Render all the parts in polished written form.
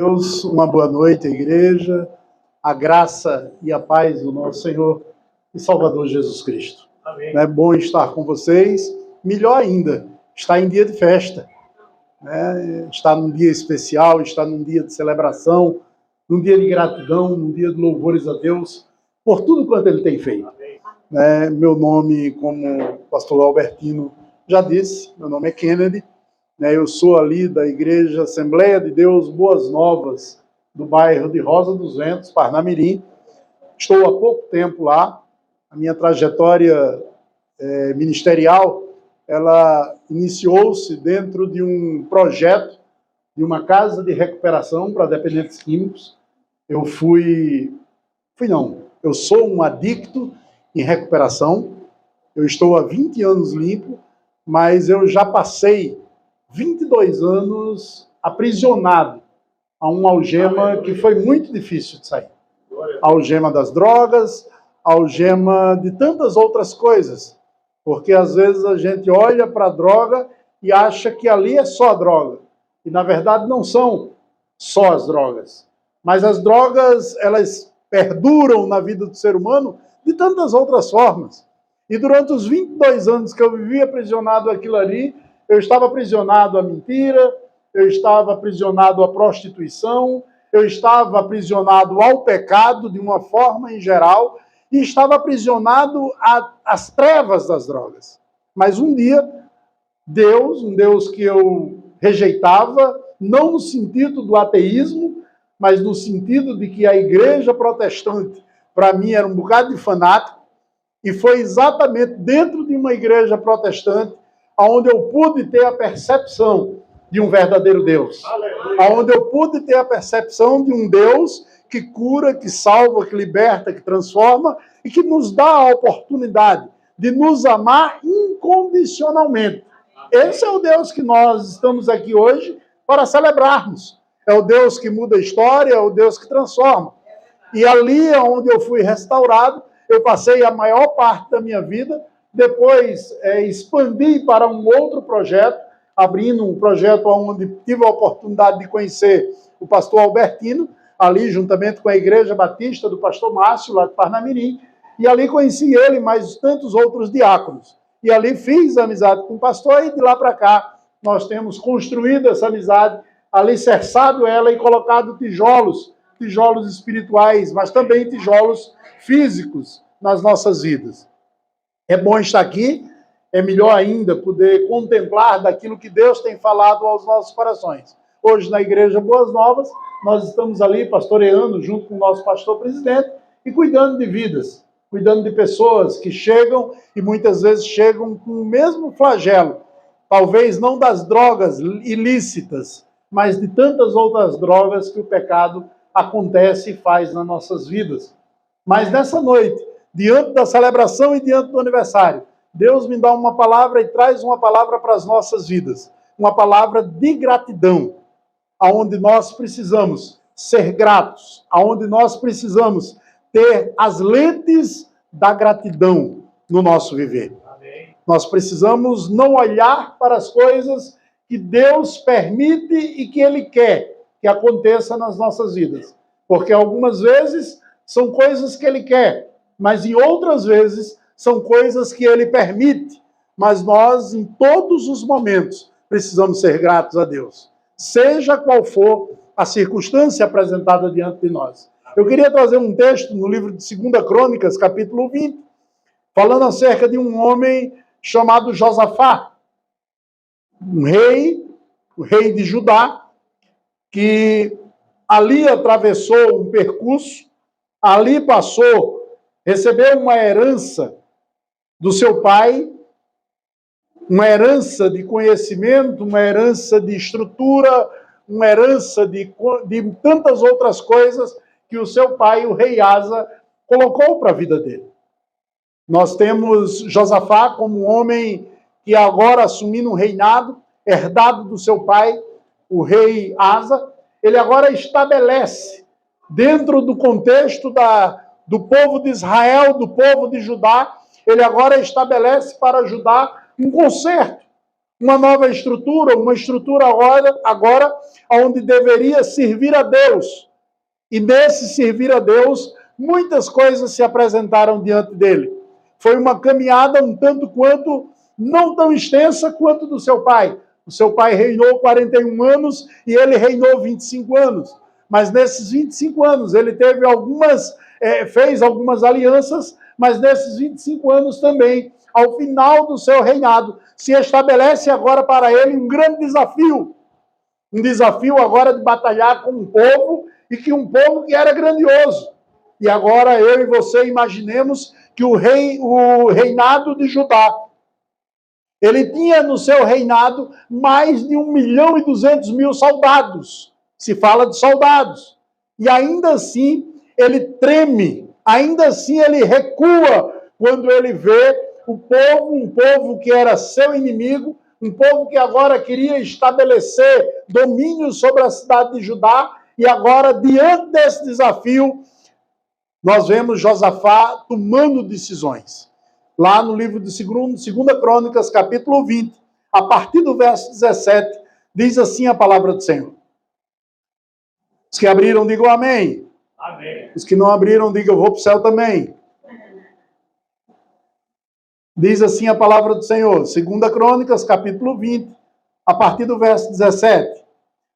Deus, uma boa noite, igreja, a graça e a paz do nosso Senhor e Salvador Jesus Cristo. Amém. É bom estar com vocês, melhor ainda, estar em dia de festa, né? Estar num dia especial, estar num dia de celebração, num dia de gratidão, num dia de louvores a Deus por tudo quanto Ele tem feito. Meu nome, como o pastor Albertino já disse, meu nome é Kennedy. Eu sou ali da Igreja Assembleia de Deus Boas Novas, do bairro de Rosa dos Ventos, Parnamirim. Estou há pouco tempo lá. A minha trajetória ministerial, ela iniciou-se dentro de um projeto de uma casa de recuperação para dependentes químicos. Eu sou um adicto em recuperação. Eu estou há 20 anos limpo, mas eu já passei 22 anos aprisionado a uma algema que foi muito difícil de sair. A algema das drogas, a algema de tantas outras coisas. Porque às vezes a gente olha para a droga e acha que ali é só a droga. E na verdade não são só as drogas. Mas as drogas, elas perduram na vida do ser humano de tantas outras formas. E durante os 22 anos que eu vivi aprisionado àquilo ali, eu estava aprisionado à mentira, eu estava aprisionado à prostituição, eu estava aprisionado ao pecado de uma forma em geral e estava aprisionado às trevas das drogas. Mas um dia, um Deus que eu rejeitava, não no sentido do ateísmo, mas no sentido de que a igreja protestante, para mim, era um bocado de fanático, e foi exatamente dentro de uma igreja protestante onde eu pude ter a percepção de um verdadeiro Deus. Onde eu pude ter a percepção de um Deus que cura, que salva, que liberta, que transforma e que nos dá a oportunidade de nos amar incondicionalmente. Esse é o Deus que nós estamos aqui hoje para celebrarmos. É o Deus que muda a história, é o Deus que transforma. E ali onde eu fui restaurado, eu passei a maior parte da minha vida. Depois expandi para um outro projeto, abrindo um projeto onde tive a oportunidade de conhecer o pastor Albertino, ali juntamente com a Igreja Batista do pastor Márcio, lá de Parnamirim, e ali conheci ele, mais tantos outros diáconos. E ali fiz amizade com o pastor, e de lá para cá nós temos construído essa amizade, alicerçado ela e colocado tijolos espirituais, mas também tijolos físicos nas nossas vidas. É bom estar aqui, é melhor ainda poder contemplar daquilo que Deus tem falado aos nossos corações. Hoje, na Igreja Boas Novas, nós estamos ali pastoreando junto com o nosso pastor presidente e cuidando de vidas, cuidando de pessoas que chegam e muitas vezes chegam com o mesmo flagelo, talvez não das drogas ilícitas, mas de tantas outras drogas que o pecado acontece e faz nas nossas vidas. Mas nessa noite, diante da celebração e diante do aniversário, Deus me dá uma palavra e traz uma palavra para as nossas vidas. Uma palavra de gratidão, aonde nós precisamos ser gratos, aonde nós precisamos ter as lentes da gratidão no nosso viver. Amém. Nós precisamos não olhar para as coisas que Deus permite e que Ele quer que aconteça nas nossas vidas. Porque algumas vezes são coisas que Ele quer, mas em outras vezes são coisas que Ele permite. Mas nós, em todos os momentos, precisamos ser gratos a Deus, seja qual for a circunstância apresentada diante de nós. Eu queria trazer um texto no livro de 2 Crônicas, capítulo 20, falando acerca de um homem chamado Josafá, um rei, o rei de Judá, que ali atravessou um percurso, ali passou, recebeu uma herança do seu pai, uma herança de conhecimento, uma herança de estrutura, uma herança de tantas outras coisas que o seu pai, o rei Asa, colocou para a vida dele. Nós temos Josafá como um homem que agora assumindo um reinado, herdado do seu pai, o rei Asa, ele agora estabelece, dentro do contexto do povo de Israel, do povo de Judá, ele agora estabelece para Judá um concerto uma nova estrutura, uma estrutura agora onde deveria servir a Deus. E nesse servir a Deus, muitas coisas se apresentaram diante dele. Foi uma caminhada um tanto quanto, não tão extensa quanto do seu pai. O seu pai reinou 41 anos e ele reinou 25 anos. Mas nesses 25 anos ele teve fez algumas alianças, mas nesses 25 anos também, ao final do seu reinado, se estabelece agora para ele um grande desafio. Um desafio agora de batalhar com um povo, e que um povo que era grandioso. E agora eu e você imaginemos que o reinado de Judá, ele tinha no seu reinado mais de 1.200.000 soldados. Se fala de soldados. E ainda assim ele treme, ainda assim ele recua quando ele vê um povo que era seu inimigo, um povo que agora queria estabelecer domínio sobre a cidade de Judá. E agora, diante desse desafio, nós vemos Josafá tomando decisões. Lá no livro de 2 Crônicas, capítulo 20, a partir do verso 17, diz assim a palavra do Senhor. Os que abriram, digam amém. Amém. Os que não abriram, digam eu vou para o céu também. Diz assim a palavra do Senhor, 2 Crônicas, capítulo 20, a partir do verso 17.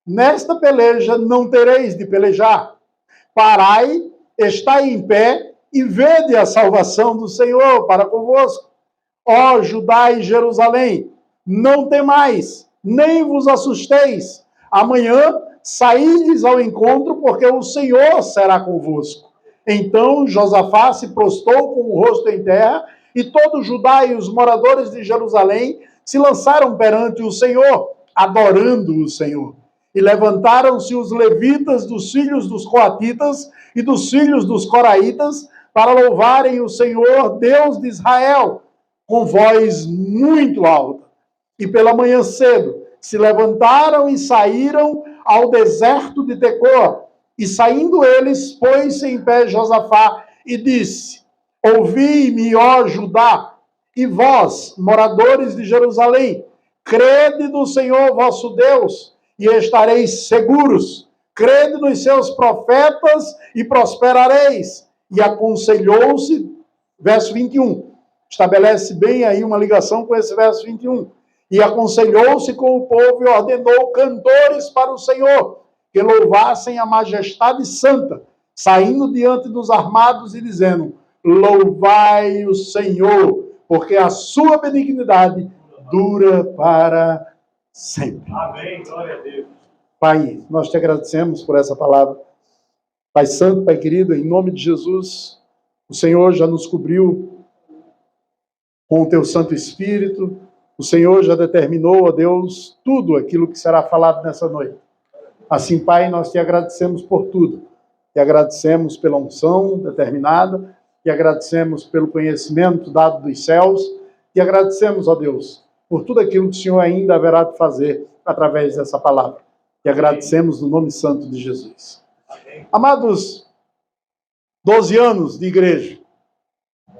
Nesta peleja não tereis de pelejar. Parai, estai em pé e vede a salvação do Senhor para convosco. Ó Judá e Jerusalém, não temais, nem vos assusteis. Amanhã saídes ao encontro, porque o Senhor será convosco. Então Josafá se prostrou com o rosto em terra, e todo Judá e os moradores de Jerusalém se lançaram perante o Senhor, adorando o Senhor. E levantaram-se os levitas dos filhos dos coatitas e dos filhos dos coraitas para louvarem o Senhor, Deus de Israel, com voz muito alta. E pela manhã cedo se levantaram e saíram ao deserto de Tecoa. E saindo eles, pôs-se em pé Josafá e disse: ouvi-me, ó Judá, e vós, moradores de Jerusalém, crede no Senhor vosso Deus, e estareis seguros. Crede nos seus profetas e prosperareis. E aconselhou-se, verso 21, estabelece bem aí uma ligação com esse verso 21. E aconselhou-se com o povo e ordenou cantores para o Senhor, que louvassem a majestade santa, saindo diante dos armados e dizendo: louvai o Senhor, porque a sua benignidade dura para sempre. Amém, glória a Deus. Pai, nós te agradecemos por essa palavra. Pai Santo, Pai querido, em nome de Jesus, o Senhor já nos cobriu com o teu Santo Espírito, o Senhor já determinou, ó Deus, tudo aquilo que será falado nessa noite. Assim, Pai, nós te agradecemos por tudo. Te agradecemos pela unção determinada, te agradecemos pelo conhecimento dado dos céus, te agradecemos, ó Deus, por tudo aquilo que o Senhor ainda haverá de fazer através dessa palavra. Te agradecemos no nome santo de Jesus. Amém. Amados, 12 anos de igreja,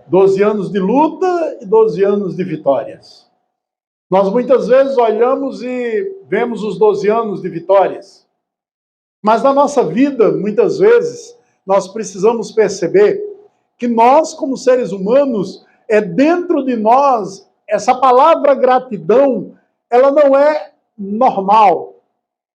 12 anos de luta e 12 anos de vitórias. Nós muitas vezes olhamos e vemos os 12 anos de vitórias, mas na nossa vida, muitas vezes, nós precisamos perceber que nós, como seres humanos, dentro de nós, essa palavra gratidão, ela não é normal.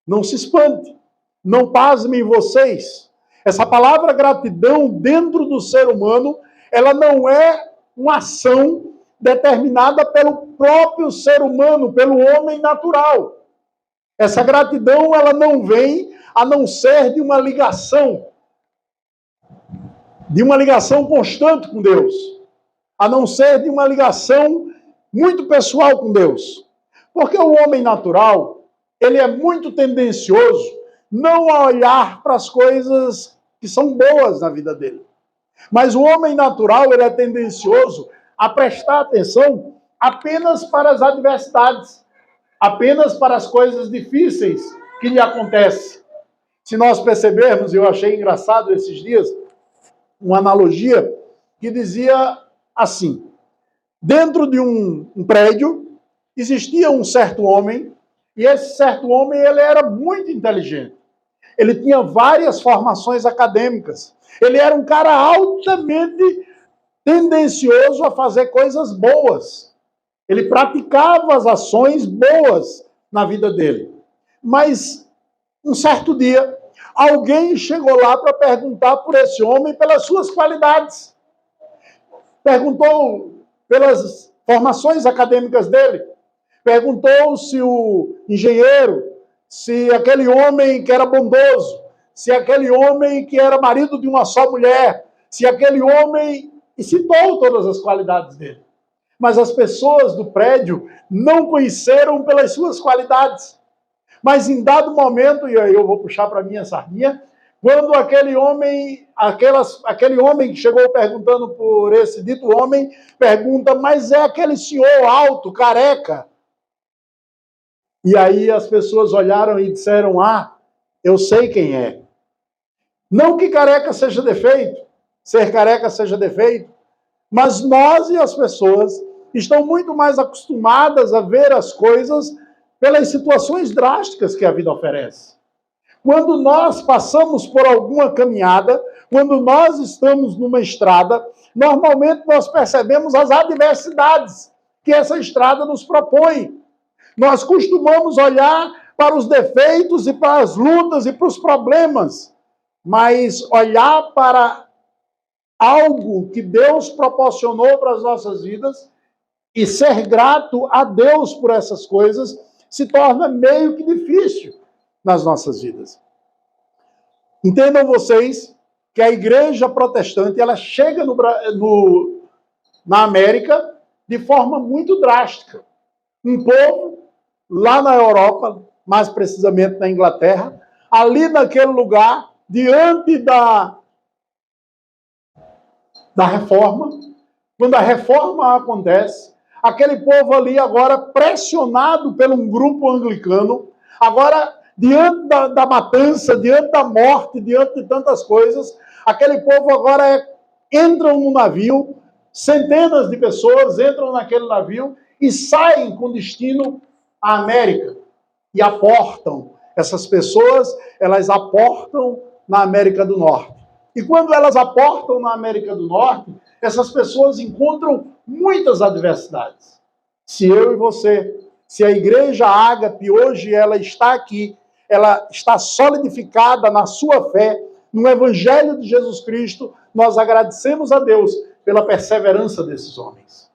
Não se espante, não pasmem vocês. Essa palavra gratidão dentro do ser humano, ela não é uma ação determinada pelo próprio ser humano, pelo homem natural. Essa gratidão, ela não vem a não ser de uma ligação constante com Deus, a não ser de uma ligação muito pessoal com Deus. Porque o homem natural, ele é muito tendencioso não a olhar para as coisas que são boas na vida dele. Mas o homem natural, ele é tendencioso a prestar atenção apenas para as adversidades, apenas para as coisas difíceis que lhe acontecem. Se nós percebermos, eu achei engraçado esses dias, uma analogia que dizia assim: dentro de um prédio, existia um certo homem, e esse certo homem ele era muito inteligente. Ele tinha várias formações acadêmicas. Ele era um cara altamente tendencioso a fazer coisas boas. Ele praticava as ações boas na vida dele. Mas, um certo dia, alguém chegou lá para perguntar por esse homem pelas suas qualidades. Perguntou pelas formações acadêmicas dele. Perguntou se o engenheiro, se aquele homem que era bondoso, se aquele homem que era marido de uma só mulher, se aquele homem... E citou todas as qualidades dele. Mas as pessoas do prédio não conheceram pelas suas qualidades. Mas em dado momento, e aí eu vou puxar para mim a sardinha, quando aquele homem que chegou perguntando por esse dito homem, pergunta, mas é aquele senhor alto, careca? E aí as pessoas olharam e disseram, eu sei quem é. Não que careca seja defeito, ser careca seja defeito, mas nós e as pessoas estão muito mais acostumadas a ver as coisas pelas situações drásticas que a vida oferece. Quando nós passamos por alguma caminhada, quando nós estamos numa estrada, normalmente nós percebemos as adversidades que essa estrada nos propõe. Nós costumamos olhar para os defeitos e para as lutas e para os problemas, mas olhar para algo que Deus proporcionou para as nossas vidas e ser grato a Deus por essas coisas se torna meio que difícil nas nossas vidas. Entendam vocês que a igreja protestante ela chega na América de forma muito drástica. Um povo lá na Europa, mais precisamente na Inglaterra, ali naquele lugar, diante da reforma, quando a reforma acontece, aquele povo ali agora pressionado por um grupo anglicano, agora diante da matança, diante da morte, diante de tantas coisas, aquele povo agora entram no navio, centenas de pessoas entram naquele navio e saem com destino à América e aportam. Essas pessoas, elas aportam na América do Norte. E quando elas aportam na América do Norte, essas pessoas encontram muitas adversidades. Se eu e você, se a igreja Ágape hoje ela está aqui, ela está solidificada na sua fé, no Evangelho de Jesus Cristo, nós agradecemos a Deus pela perseverança desses homens.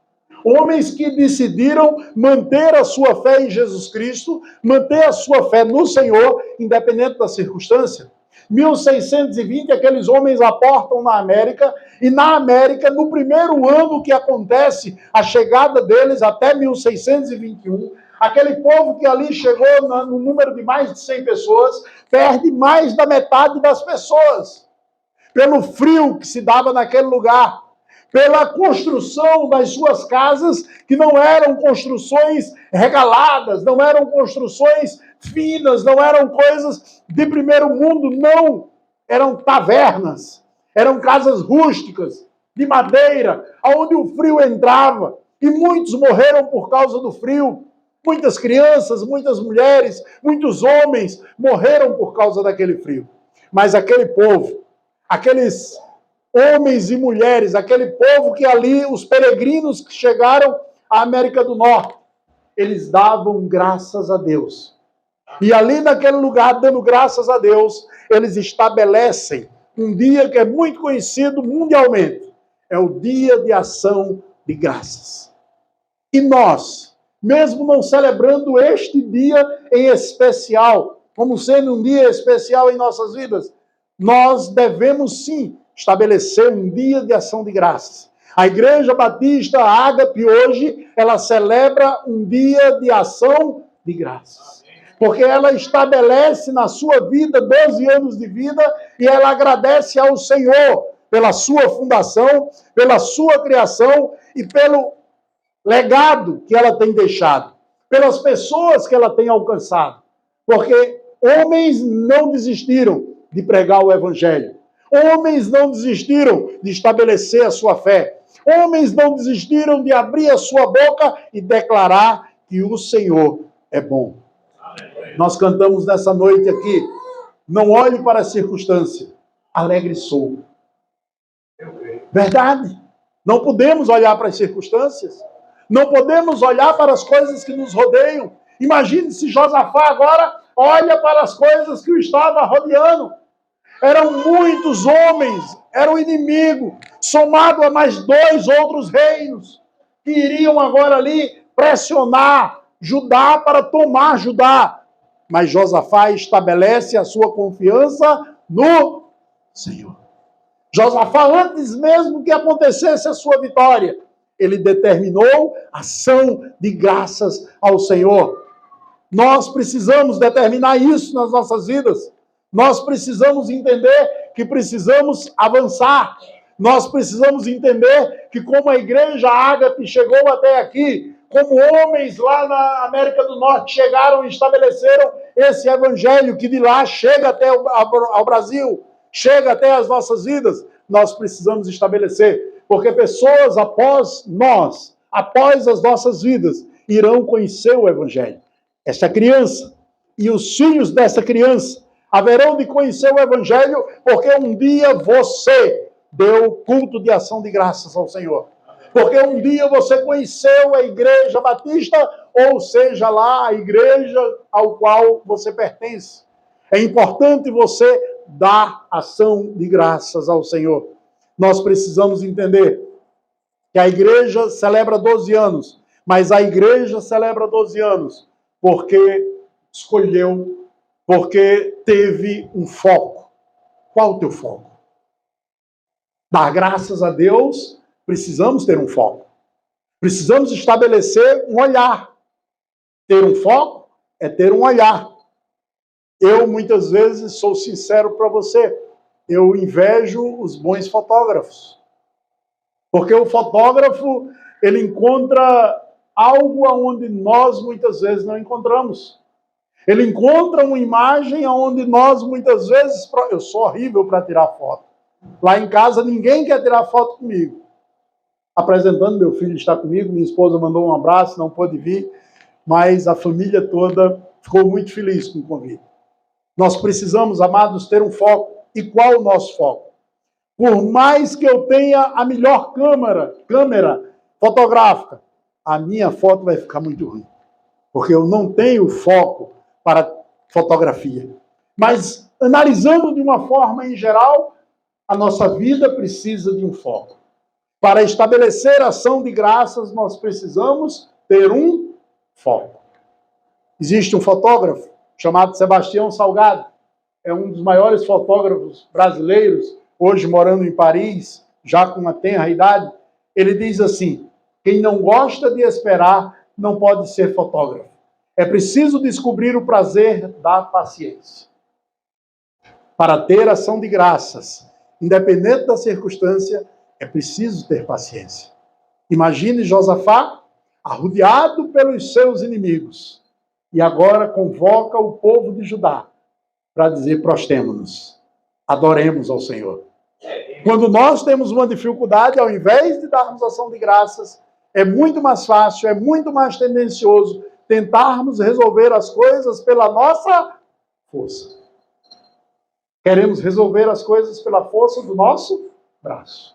Homens que decidiram manter a sua fé em Jesus Cristo, manter a sua fé no Senhor, independente da circunstância. 1620, aqueles homens aportam na América, e na América, no primeiro ano que acontece a chegada deles, até 1621, aquele povo que ali chegou no número de mais de 100 pessoas, perde mais da metade das pessoas, pelo frio que se dava naquele lugar, pela construção das suas casas, que não eram construções regaladas, não eram construções finas, não eram coisas de primeiro mundo, não. Eram tavernas, eram casas rústicas, de madeira, onde o frio entrava, e muitos morreram por causa do frio. Muitas crianças, muitas mulheres, muitos homens morreram por causa daquele frio. Mas aquele povo, aqueles homens e mulheres, aquele povo que ali, os peregrinos que chegaram à América do Norte, eles davam graças a Deus. E ali naquele lugar, dando graças a Deus, eles estabelecem um dia que é muito conhecido mundialmente. É o Dia de Ação de Graças. E nós, mesmo não celebrando este dia em especial, como sendo um dia especial em nossas vidas, nós devemos sim estabelecer um dia de ação de graças. A Igreja Batista Ágape hoje, ela celebra um dia de ação de graças. Porque ela estabelece na sua vida 12 anos de vida e ela agradece ao Senhor pela sua fundação, pela sua criação e pelo legado que ela tem deixado, pelas pessoas que ela tem alcançado. Porque homens não desistiram de pregar o Evangelho. Homens não desistiram de estabelecer a sua fé. Homens não desistiram de abrir a sua boca e declarar que o Senhor é bom. Nós cantamos nessa noite aqui, não olhe para a circunstância, alegre sou. Verdade. Não podemos olhar para as circunstâncias. Não podemos olhar para as coisas que nos rodeiam. Imagine se Josafá agora olha para as coisas que o estava rodeando. Eram muitos homens, era o inimigo, somado a mais 2 outros reinos, que iriam agora ali pressionar Judá para tomar Judá. Mas Josafá estabelece a sua confiança no Senhor. Josafá, antes mesmo que acontecesse a sua vitória, ele determinou ação de graças ao Senhor. Nós precisamos determinar isso nas nossas vidas. Nós precisamos entender que precisamos avançar. Nós precisamos entender que como a igreja Ágape chegou até aqui, como homens lá na América do Norte chegaram e estabeleceram esse evangelho que de lá chega até ao Brasil, chega até as nossas vidas, nós precisamos estabelecer. Porque pessoas após nós, após as nossas vidas, irão conhecer o evangelho. Esta criança e os filhos dessa criança haverão de conhecer o evangelho, porque um dia você deu culto de ação de graças ao Senhor. Porque um dia você conheceu a igreja batista, ou seja lá, a igreja ao qual você pertence. É importante você dar ação de graças ao Senhor. Nós precisamos entender que a igreja celebra 12 anos, mas a igreja celebra 12 anos porque escolheu, porque teve um foco. Qual o teu foco? Dar graças a Deus, precisamos ter um foco. Precisamos estabelecer um olhar. Ter um foco é ter um olhar. Eu, muitas vezes, sou sincero para você, eu invejo os bons fotógrafos. Porque o fotógrafo, ele encontra algo onde nós, muitas vezes, não encontramos. Ele encontra uma imagem onde nós, muitas vezes, eu sou horrível para tirar foto. Lá em casa, ninguém quer tirar foto comigo. Apresentando, meu filho está comigo, minha esposa mandou um abraço, não pôde vir, mas a família toda ficou muito feliz com o convite. Nós precisamos, amados, ter um foco. E qual o nosso foco? Por mais que eu tenha a melhor câmera fotográfica, a minha foto vai ficar muito ruim. Porque eu não tenho foco para fotografia. Mas, analisando de uma forma em geral, a nossa vida precisa de um foco. Para estabelecer ação de graças, nós precisamos ter um foco. Existe um fotógrafo chamado Sebastião Salgado. É um dos maiores fotógrafos brasileiros, hoje morando em Paris, já com uma tenra idade. Ele diz assim: quem não gosta de esperar não pode ser fotógrafo. É preciso descobrir o prazer da paciência. Para ter ação de graças, independente da circunstância, é preciso ter paciência. Imagine Josafá arrodeado pelos seus inimigos e agora convoca o povo de Judá para dizer: prostemo-nos, adoremos ao Senhor. Quando nós temos uma dificuldade, ao invés de darmos ação de graças, é muito mais fácil, é muito mais tendencioso tentarmos resolver as coisas pela nossa força. Queremos resolver as coisas pela força do nosso braço.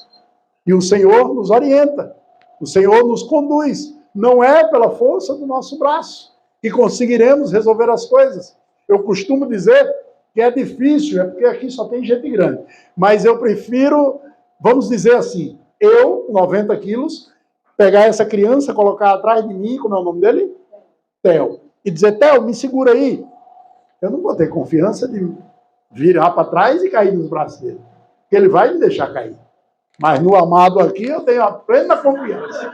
E o Senhor nos orienta, o Senhor nos conduz. Não é pela força do nosso braço que conseguiremos resolver as coisas. Eu costumo dizer que é difícil, é porque aqui só tem gente grande. Mas eu prefiro, vamos dizer assim, eu, 90 quilos, pegar essa criança, colocar atrás de mim, como é o nome dele? Theo. E dizer: Theo, me segura aí. Eu não vou ter confiança de virar para trás e cair nos braços dele. Porque ele vai me deixar cair. Mas no amado aqui eu tenho a plena confiança.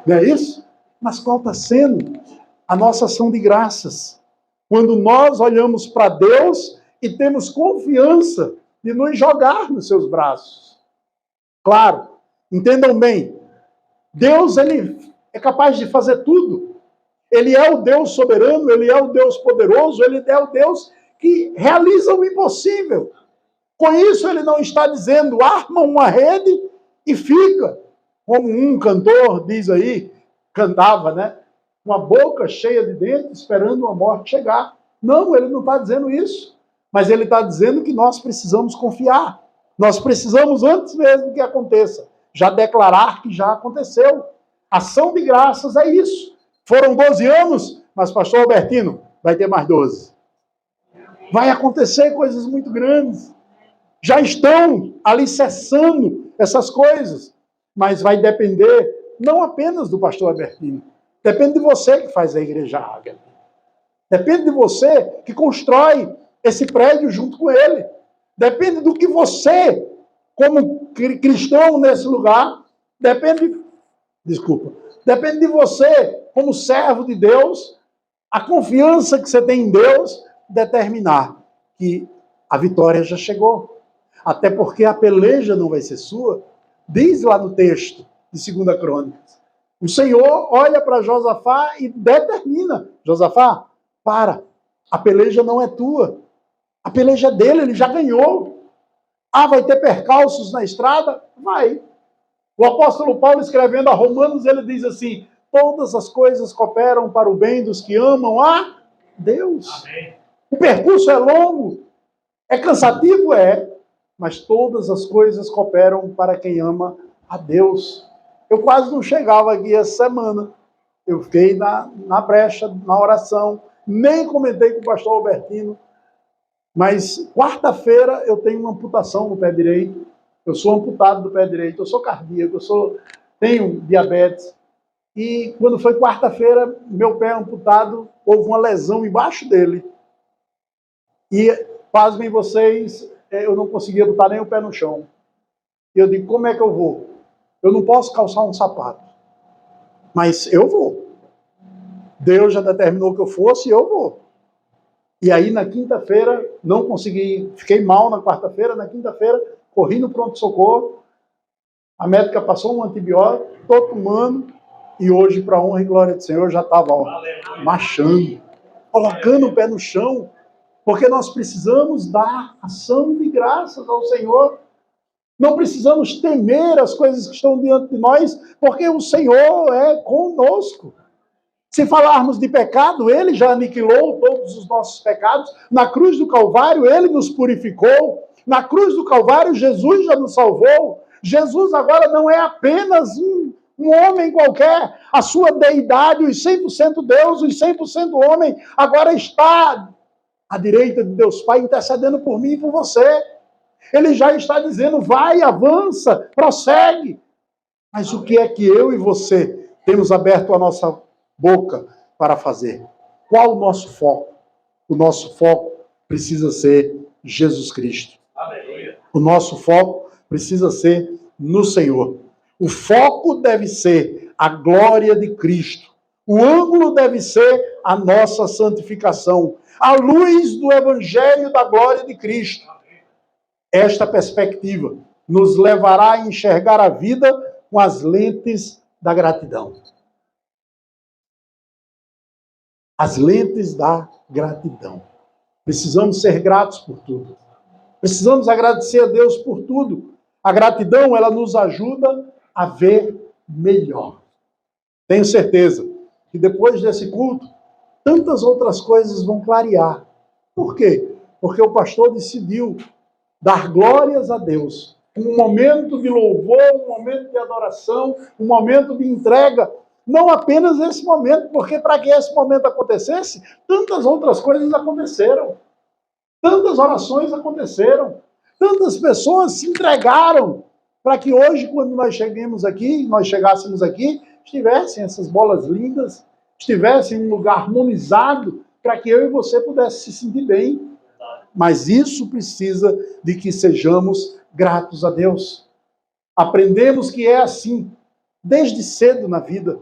Não é isso? Mas qual está sendo a nossa ação de graças? Quando nós olhamos para Deus e temos confiança de nos jogar nos seus braços. Claro, entendam bem, Deus, ele é capaz de fazer tudo. Ele é o Deus soberano, ele é o Deus poderoso, ele é o Deus que realiza o impossível. Com isso, ele não está dizendo: arma uma rede e fica. Como um cantor diz aí, cantava, né? uma boca cheia de dentes, esperando a morte chegar. Não, ele não está dizendo isso. Mas ele está dizendo que nós precisamos confiar. Nós precisamos, antes mesmo que aconteça, já declarar que já aconteceu. Ação de graças é isso. Foram 12 anos, mas pastor Albertino, vai ter mais 12. Vai acontecer coisas muito grandes. Já estão alicerçando essas coisas. Mas vai depender não apenas do pastor Albertino. Depende de você que faz a igreja Ágata. Depende de você que constrói esse prédio junto com ele. Depende do que você, como cristão nesse lugar, depende de você, como servo de Deus, a confiança que você tem em Deus, determinar que a vitória já chegou. Até porque a peleja não vai ser sua. Diz lá no texto de 2 Crônicas. O Senhor olha para Josafá e determina: Josafá, para, a peleja não é tua. A peleja é dele, ele já ganhou. Ah, vai ter percalços na estrada? Vai. O apóstolo Paulo, escrevendo a Romanos, ele diz assim: todas as coisas cooperam para o bem dos que amam a Deus. Amém. O percurso é longo, é cansativo, mas todas as coisas cooperam para quem ama a Deus. Eu quase não chegava aqui essa semana. Eu fiquei na brecha, na oração, nem comentei com o pastor Albertino. Mas quarta-feira eu tenho uma amputação no pé direito. Eu sou amputado do pé direito, eu sou cardíaco, tenho diabetes. E quando foi quarta-feira, meu pé amputado, houve uma lesão embaixo dele. E, pasmem vocês, eu não conseguia botar nem o pé no chão. E eu digo: como é que eu vou? Eu não posso calçar um sapato. Mas eu vou. Deus já determinou que eu fosse e eu vou. E aí, na quinta-feira, não consegui, fiquei mal na quarta-feira, na quinta-feira, corri no pronto-socorro, a médica passou um antibiótico, estou tomando, e hoje, para a honra e glória do Senhor, já estava marchando, colocando o pé no chão, porque nós precisamos dar ação de graças ao Senhor. Não precisamos temer as coisas que estão diante de nós, porque o Senhor é conosco. Se falarmos de pecado, Ele já aniquilou todos os nossos pecados. Na cruz do Calvário, Ele nos purificou. Na cruz do Calvário, Jesus já nos salvou. Jesus agora não é apenas um homem qualquer. A sua deidade, os 100% Deus, os 100% homem, agora está à direita de Deus Pai, intercedendo por mim e por você. Ele já está dizendo: vai, avança, prossegue. Mas o que é que eu e você temos aberto a nossa boca para fazer? Qual o nosso foco? O nosso foco precisa ser Jesus Cristo. Aleluia. O nosso foco precisa ser no Senhor. O foco deve ser a glória de Cristo. O ângulo deve ser a nossa santificação. A luz do Evangelho da glória de Cristo. Esta perspectiva nos levará a enxergar a vida com as lentes da gratidão. As lentes da gratidão. Precisamos ser gratos por tudo. Precisamos agradecer a Deus por tudo. A gratidão, ela nos ajuda a ver melhor. Tenho certeza que depois desse culto, tantas outras coisas vão clarear. Por quê? Porque o pastor decidiu dar glórias a Deus. Um momento de louvor, um momento de adoração, um momento de entrega. Não apenas esse momento, porque para que esse momento acontecesse, tantas outras coisas aconteceram. Tantas orações aconteceram. Tantas pessoas se entregaram para que hoje, quando nós chegássemos aqui, estivessem essas bolas lindas, estivessem em um lugar harmonizado, para que eu e você pudesse se sentir bem. Mas isso precisa de que sejamos gratos a Deus. Aprendemos que é assim, desde cedo na vida.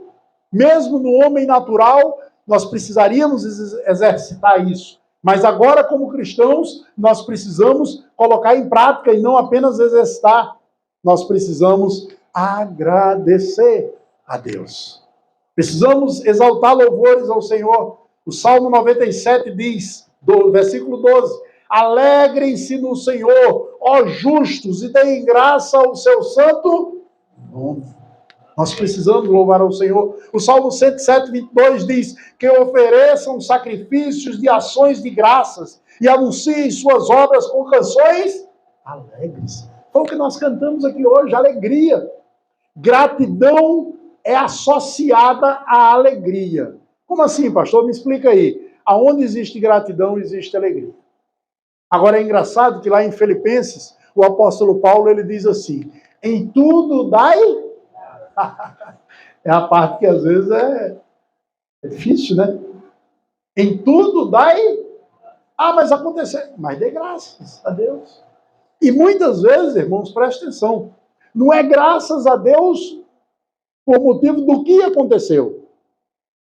Mesmo no homem natural, nós precisaríamos exercitar isso. Mas agora, como cristãos, nós precisamos colocar em prática e não apenas exercitar. Nós precisamos agradecer a Deus. Precisamos exaltar louvores ao Senhor. O Salmo 97 diz, do versículo 12, alegrem-se no Senhor, ó justos, e deem graça ao seu santo nome. Nós precisamos louvar ao Senhor. O Salmo 107, 22 diz que ofereçam sacrifícios de ações de graças e anunciem suas obras com canções alegres. Foi o que nós cantamos aqui hoje, alegria. Gratidão é associada à alegria. Como assim, pastor? Me explica aí. Aonde existe gratidão, existe alegria. Agora é engraçado que lá em Filipenses, o apóstolo Paulo, ele diz assim, em tudo dai... É a parte que às vezes é difícil, né? Em tudo dai... mas aconteceu. Mas dê graças a Deus. E muitas vezes, irmãos, preste atenção, não é graças a Deus por motivo do que aconteceu,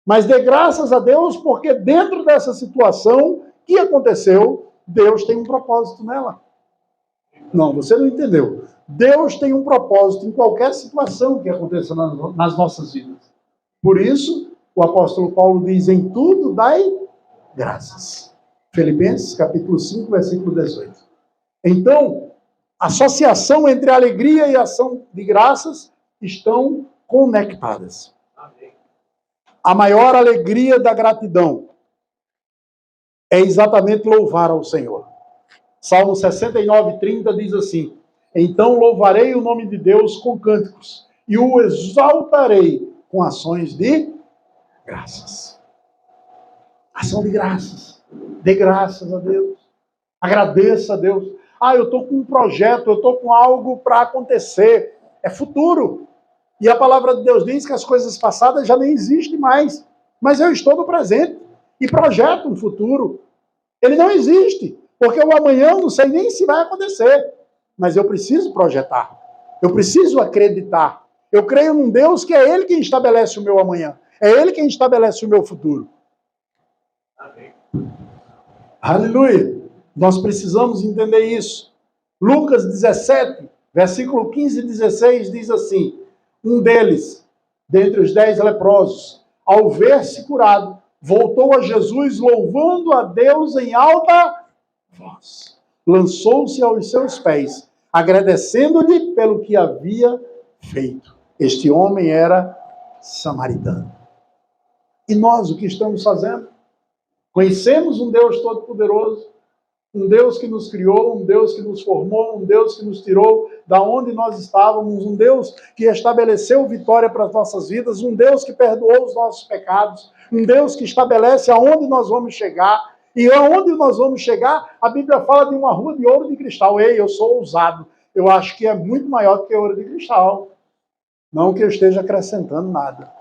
mas dê graças a Deus porque dentro dessa situação que aconteceu, Deus tem um propósito nela. Não, você não entendeu. Deus tem um propósito em qualquer situação que aconteça nas nossas vidas. Por isso, o apóstolo Paulo diz, em tudo dai graças. Filipenses, capítulo 5, versículo 18. Então, a associação entre a alegria e a ação de graças estão conectadas. A maior alegria da gratidão é exatamente louvar ao Senhor. Salmo 69, 30 diz assim, então louvarei o nome de Deus com cânticos e o exaltarei com ações de graças. Ação de graças. Dê graças a Deus. Agradeça a Deus. Eu estou com um projeto, eu estou com algo para acontecer. É futuro. E a palavra de Deus diz que as coisas passadas já nem existem mais. Mas eu estou no presente e projeto um futuro. Ele não existe, porque o amanhã eu não sei nem se vai acontecer. Mas eu preciso projetar. Eu preciso acreditar. Eu creio num Deus que é Ele quem estabelece o meu amanhã. É Ele quem estabelece o meu futuro. Amém. Aleluia. Nós precisamos entender isso. Lucas 17, versículo 15 e 16 diz assim, um deles, dentre os 10 leprosos, ao ver-se curado, voltou a Jesus louvando a Deus em alta voz. Lançou-se aos seus pés, agradecendo-lhe pelo que havia feito. Este homem era samaritano. E nós, o que estamos fazendo? Conhecemos um Deus todo-poderoso, um Deus que nos criou, um Deus que nos formou, um Deus que nos tirou da onde nós estávamos, um Deus que estabeleceu vitória para as nossas vidas, um Deus que perdoou os nossos pecados, um Deus que estabelece aonde nós vamos chegar. E aonde nós vamos chegar, a Bíblia fala de uma rua de ouro de cristal. Ei, eu sou ousado. Eu acho que é muito maior do que ouro de cristal. Não que eu esteja acrescentando nada.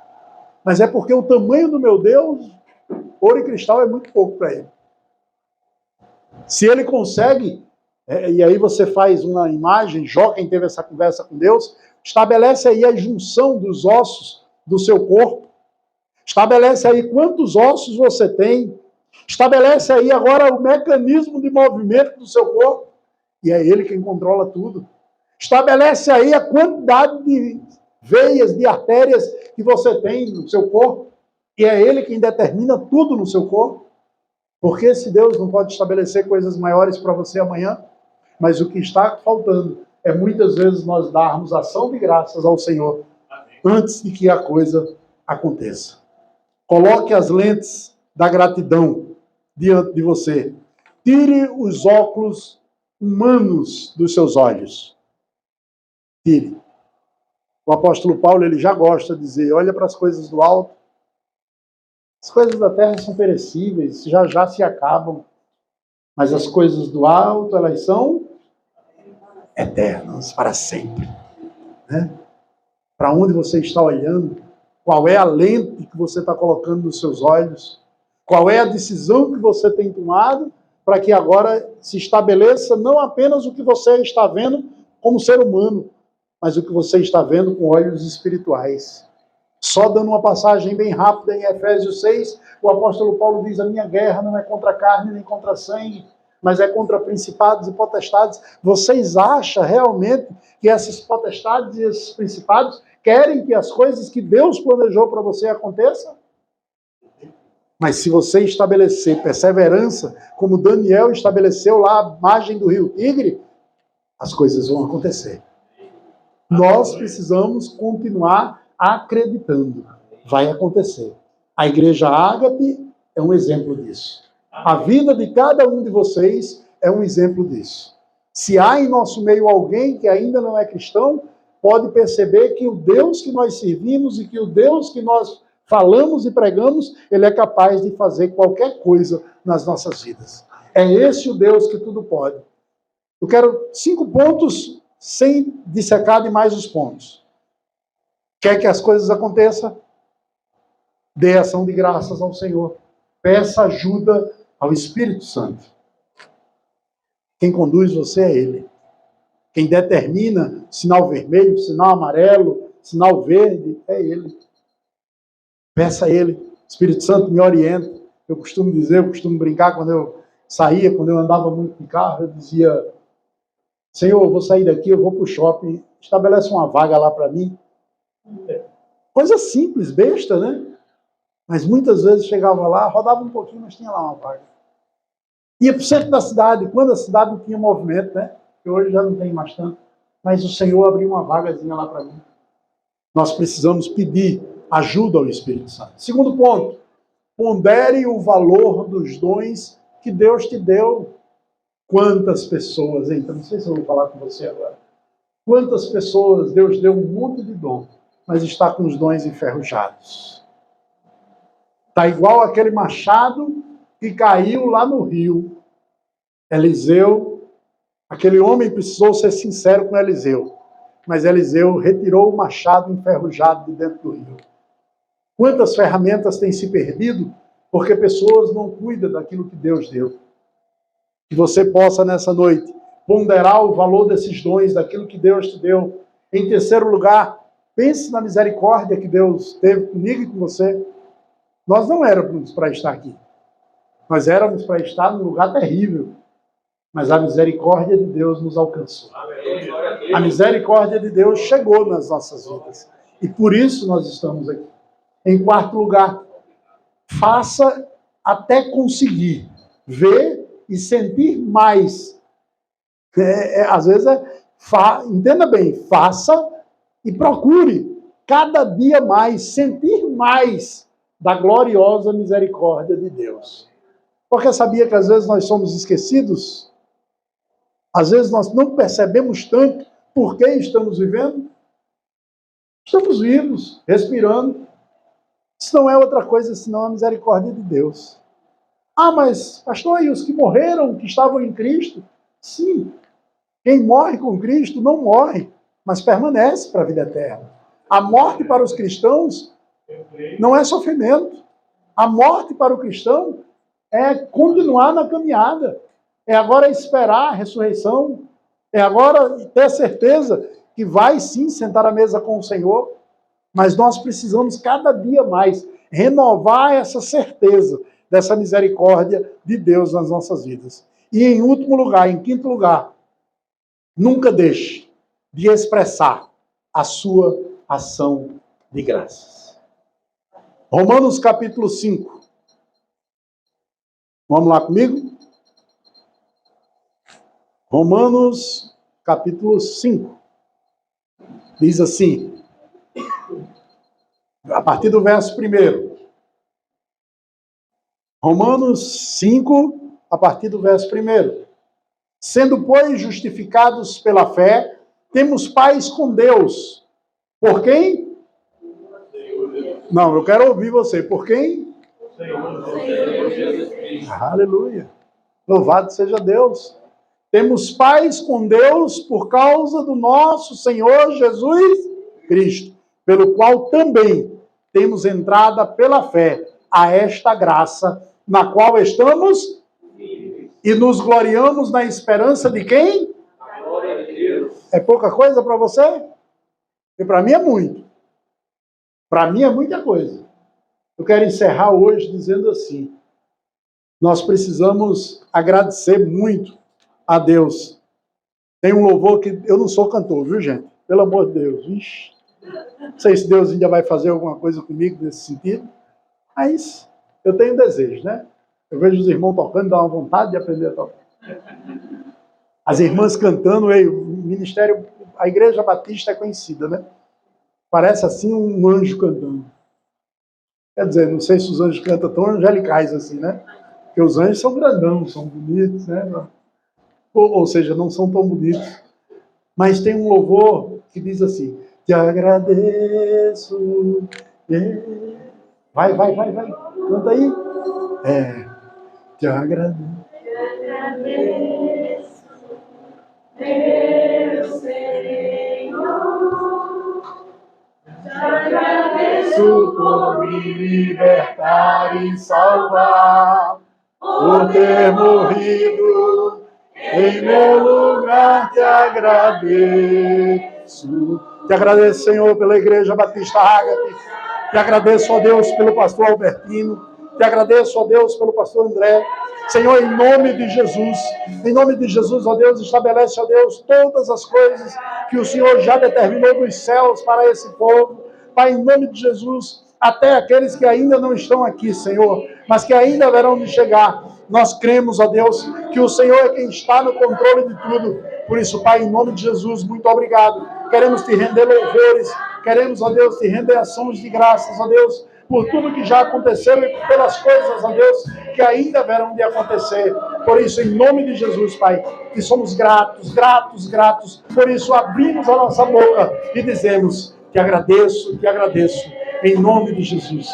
Mas é porque o tamanho do meu Deus, ouro e cristal é muito pouco para ele. Se ele consegue, e aí você faz uma imagem, Jó, quem teve essa conversa com Deus, estabelece aí a junção dos ossos do seu corpo, estabelece aí quantos ossos você tem, estabelece aí agora o mecanismo de movimento do seu corpo, e é ele quem controla tudo. Estabelece aí a quantidade de veias, de artérias que você tem no seu corpo, e é ele quem determina tudo no seu corpo. Porque se Deus não pode estabelecer coisas maiores para você amanhã, mas o que está faltando é muitas vezes nós darmos ação de graças ao Senhor antes de que a coisa aconteça. Coloque as lentes da gratidão diante de você. Tire os óculos humanos dos seus olhos. Tire. O apóstolo Paulo, ele já gosta de dizer, olha para as coisas do alto. As coisas da terra são perecíveis, já já se acabam. Mas as coisas do alto, elas são eternas, para sempre. Né? Para onde você está olhando? Qual é a lente que você está colocando nos seus olhos? Qual é a decisão que você tem tomado para que agora se estabeleça não apenas o que você está vendo como ser humano, mas o que você está vendo com olhos espirituais. Só dando uma passagem bem rápida em Efésios 6, o apóstolo Paulo diz, a minha guerra não é contra a carne nem contra a sangue, mas é contra principados e potestades. Vocês acham realmente que essas potestades e esses principados querem que as coisas que Deus planejou para você aconteçam? Mas se você estabelecer perseverança, como Daniel estabeleceu lá à margem do rio Tigre, as coisas vão acontecer. Nós precisamos continuar acreditando. Vai acontecer. A igreja Ágape é um exemplo disso. A vida de cada um de vocês é um exemplo disso. Se há em nosso meio alguém que ainda não é cristão, pode perceber que o Deus que nós servimos e que o Deus que nós falamos e pregamos, ele é capaz de fazer qualquer coisa nas nossas vidas. É esse o Deus que tudo pode. Eu quero 5 pontos sem dissecar demais os pontos. Quer que as coisas aconteçam? Dê ação de graças ao Senhor. Peça ajuda ao Espírito Santo. Quem conduz você é Ele. Quem determina sinal vermelho, sinal amarelo, sinal verde, é Ele. Peça a Ele. Espírito Santo me orienta. Eu costumo dizer, eu costumo brincar quando eu saía, quando eu andava muito de carro, eu dizia: Senhor, eu vou sair daqui, eu vou para o shopping, estabelece uma vaga lá para mim. Coisa simples, besta, né? Mas muitas vezes chegava lá, rodava um pouquinho, mas tinha lá uma vaga. Ia para o centro da cidade, quando a cidade não tinha movimento, né? Que hoje já não tem mais tanto. Mas o Senhor abriu uma vagazinha lá para mim. Nós precisamos pedir ajuda ao Espírito Santo. Segundo ponto, pondere o valor dos dons que Deus te deu. Quantas pessoas, então, não sei se eu vou falar com você agora. Quantas pessoas Deus deu um monte de dom, mas está com os dons enferrujados. Está igual aquele machado que caiu lá no rio. Eliseu, aquele homem precisou ser sincero com Eliseu, mas Eliseu retirou o machado enferrujado de dentro do rio. Quantas ferramentas têm se perdido porque pessoas não cuidam daquilo que Deus deu? Que você possa, nessa noite, ponderar o valor desses dons, daquilo que Deus te deu. Em terceiro lugar, pense na misericórdia que Deus teve comigo e com você. Nós não éramos para estar aqui. Nós éramos para estar num lugar terrível. Mas a misericórdia de Deus nos alcançou. A misericórdia de Deus chegou nas nossas vidas. E por isso nós estamos aqui. Em quarto lugar, faça até conseguir ver e sentir mais. Às vezes, entenda bem, faça e procure cada dia mais, sentir mais da gloriosa misericórdia de Deus. Porque sabia que às vezes nós somos esquecidos? Às vezes nós não percebemos tanto por que estamos vivendo? Estamos vivos, respirando. Isso não é outra coisa senão a misericórdia de Deus. Ah, mas, pastor, e os que morreram, que estavam em Cristo? Sim. Quem morre com Cristo não morre, mas permanece para a vida eterna. A morte para os cristãos não é sofrimento. A morte para o cristão é continuar na caminhada. É agora esperar a ressurreição. É agora ter certeza que vai sim sentar à mesa com o Senhor. Mas nós precisamos cada dia mais renovar essa certeza dessa misericórdia de Deus nas nossas vidas. E em último lugar, em quinto lugar, nunca deixe de expressar a sua ação de graças. Romanos capítulo 5. Vamos lá comigo? Romanos capítulo 5. Diz assim, a partir do verso 1. Romanos 5, a partir do verso 1. Sendo, pois, justificados pela fé, temos paz com Deus. Por quem? Não, eu quero ouvir você. Por quem? Senhor Jesus Cristo. Aleluia. Louvado seja Deus. Temos paz com Deus por causa do nosso Senhor Jesus Cristo, pelo qual também temos entrada pela fé a esta graça, na qual estamos e nos gloriamos na esperança de quem? A glória de Deus. É pouca coisa para você? Porque para mim é muito. Para mim é muita coisa. Eu quero encerrar hoje dizendo assim, nós precisamos agradecer muito a Deus. Tem um louvor que eu não sou cantor, viu, gente? Pelo amor de Deus. Vixe. Não sei se Deus ainda vai fazer alguma coisa comigo nesse sentido, mas eu tenho desejo, né? Eu vejo os irmãos tocando, dá uma vontade de aprender a tocar. As irmãs cantando, o ministério, a Igreja Batista é conhecida, né? Parece assim um anjo cantando. Quer dizer, não sei se os anjos cantam tão angelicais assim, né? Porque os anjos são grandão, são bonitos, né? Ou seja, não são tão bonitos. Mas tem um louvor que diz assim: te agradeço. Vai. Canta aí. Te agradeço. Meu Senhor, te agradeço Por me libertar e salvar, por ter morrido em meu lugar, te agradeço. Te agradeço, Senhor, pela Igreja Batista Ágape. Te agradeço, ó Deus, pelo pastor Albertino. Te agradeço, ó Deus, pelo pastor André. Senhor, em nome de Jesus, ó Deus, estabelece, ó Deus, todas as coisas que o Senhor já determinou dos céus para esse povo. Pai, em nome de Jesus, até aqueles que ainda não estão aqui, Senhor, mas que ainda haverão de chegar. Nós cremos, ó Deus, que o Senhor é quem está no controle de tudo. Por isso, Pai, em nome de Jesus, muito obrigado. Queremos te render louvores, queremos, ó Deus, te render ações de graças, ó Deus, por tudo que já aconteceu e pelas coisas, ó Deus, que ainda haverão de acontecer. Por isso, em nome de Jesus, Pai, que somos gratos. Por isso, abrimos a nossa boca e dizemos: te agradeço, em nome de Jesus.